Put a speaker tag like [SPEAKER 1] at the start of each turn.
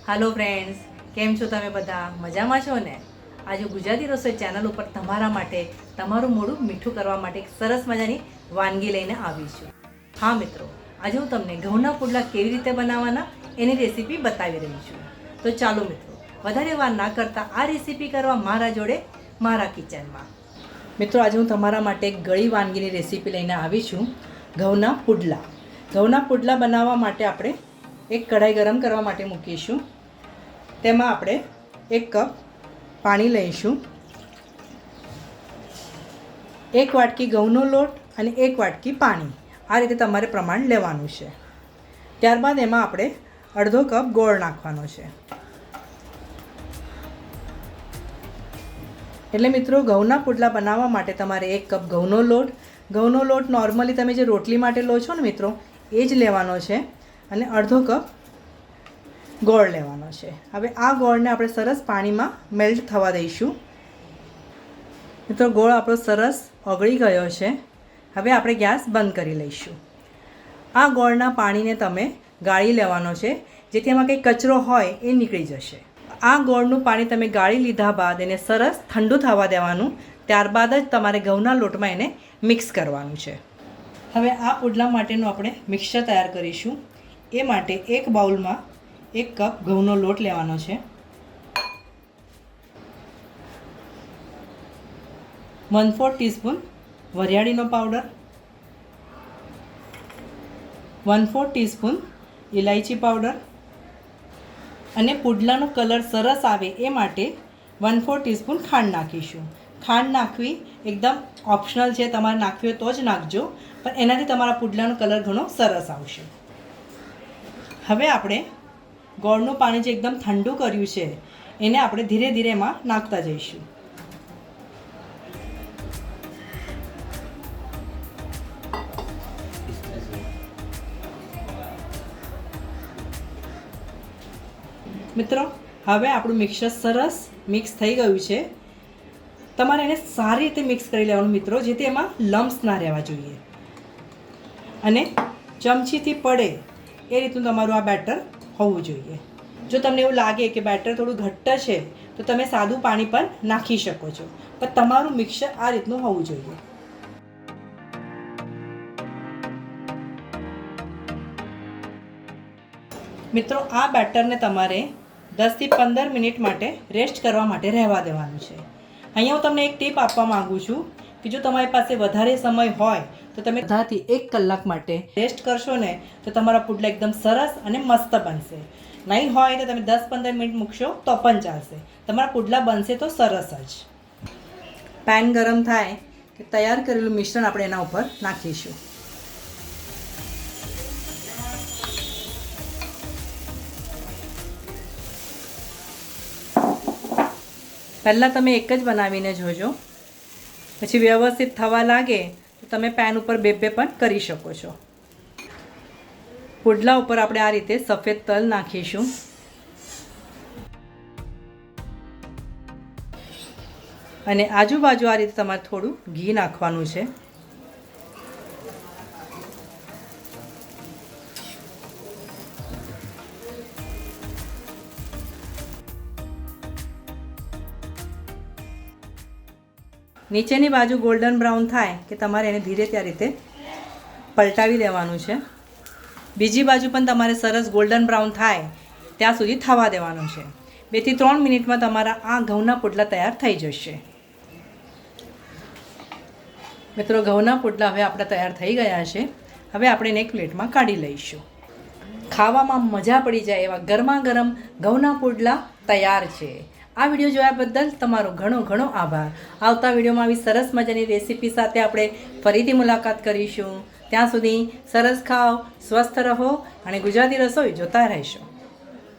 [SPEAKER 1] Hello friends, केम छो तमे बधा मजामां छो ने। आज गुजराती रसोई चैनल पर तमारा माटे तमारुं मोढुं मीठुं करवा माटे एक सरस मजानी वानगी लईने आवी छुं। हाँ मित्रों, आज हूँ तमने घऊना पुडला केवी रीते बनाववाना एनी रेसिपी बतावी रही छुं। तो चालो मित्रों, वधारे वार ना करता आ रेसिपी करवा मारा जोड़े मारा किचनमां। मित्रों, आज हूँ तमारा माटे एक गળી वानगीनी रेसिपी लईने आवी छुं, घऊना पुडला। घऊना पुडला बनाववा माटे आपणे एक कढ़ाई गरम करवा माटे मूकीशुं। तेमां आपणे 1 कप पाणी लईशुं, 1 वाटकी घऊनो लोट अने 1 वाटकी पाणी, आ रीते तमारे प्रमाण लेवानुं छे। त्यारबाद एमां आपणे अर्धो कप गोळ नाखવાનો छे। एटले मित्रों, घऊना पुडला बनाववा माटे तमारे 1 कप घऊनो लोट नॉर्मली तमे जे रोटली माटे लो छो ने मित्रों, ए ज लेवानो छे अने अर्धो कप गोळ लेवानो छे। हवे आ गोळने आपणे सरस पाणीमां मेल्ट थवा दईशुं। मित्रों, गोळ आपणो सरस ओगળી गयो छे। हवे आपणे गैस बंध करी लईशुं। आ गोळना पाणीने तमे गाળી लेवानो छे, जेथी एमां कंई कचरो होय ए નીકળી जशे। आ गोळनुं पाणी तमे गाળી लीधा बाद एने सरस ठंडू थवा देवानुं। त्यारबाद ज तमारे घऊना लोटमां एने मिक्स करवानुं छे। हवे आ पुडला माटेनुं आपणे मिक्सचर तैयार करीशुं। ए माटे एक बाउलमां 1 कप घऊनो लोट लेवानो छे, 1/4 टीस्पून वरियाळीनो पाउडर, 1/4 टीस्पून इलायची पाउडर अने पुडलानो कलर सरस आवे ए माटे 1/4 टीस्पून खांड नाखीशुं। खांड नाखवी एकदम ऑप्शनल छे, तमारे नाखवी होय तो ज नाखजो, पण एनाथी तमारा पुडलानो कलर घणो सरस आवशे। हवे आपणे गोळनुं पाणी जे एकदम ठंडू कर्युं छे एने आपणे धीरे धीरे एमां नाखता जईशुं। मित्रों, हवे आपणुं मिक्सचर सरस मिक्स थई गयुं छे। तमारे एने सारी रीते मिक्स करी लेवानुं मित्रों, जेथी एमां लम्प्स ना रहेवा जोईए अने चमचीथी पड़े ए रीतनुं तमारुं आ बेटर होवुं जोईए। जो तमने एवुं लागे कि बेटर थोड़ुं घट्ट छे तो तमे सादुं पाणी पण नाखी शको छो, पण तमारुं मिक्सचर आ रीतनुं होवुं जोईए। मित्रों, आ बेटरने तमारे 10 થી 15 मिनिट माटे रेस्ट करवा माटे रहेवा देवानुं छे। अहींया हुं तमने एक टीप आपवा मांगु छुं कि जो तमारी पासे वधारे समय होय तो तमे आधा થી 1 कलाक माटे रेस्ट करशो ने तो तमारा पुडला एकदम सरस अने मस्त बनशे। नहीं होय तो तमे 10-15 मिनिट मूकशो तो पण चालशे, तमारा पुडला बनशे तो सरस ज। पेन गरम थाय कि तैयार करेलुं मिश्रण आपणे एना उपर नाखीशुं। पहला तमे एक ज बनावीने जोजो, पछी व्यवस्थित थवा लागे तो तमे पेन उपर बे पण करी शको छो। पुडला उपर आपणे आ रीते सफेद तल नाखीशुं। अने आजूबाजू आ रीते तमारे थोड़ुं घी नाखवानुं छे। नीचेनी बाजू गोल्डन ब्राउन थाय कि तमारे एने धीरे त्या रीते पलटावी देवानुं छे। बीजी बाजू पण तमारे सरस गोल्डन ब्राउन थाय त्यां सुधी थवा देवानुं छे। 2 થી 3 मिनिटमां तमारा आ घऊना पुडला तैयार थई जशे। मित्रों, घऊना पुडला हवे आपणा तैयार थई गया छे। हवे आपणे एने एक प्लेटमां काढी लईशुं। खावामां मजा पड़ी जाय एवा गरमा गरम घऊना पुडला तैयार छे। आ विडियो जोया बदल तमारो घणो घणो आभार। आवता विडियोमां आवी सरस मजानी रेसिपी साथे आपणे फरीथी मुलाकात करीशुं। त्यां सुधी सरस खाओ, स्वस्थ रहो अने गुजराती रसोई जोता रहेशो।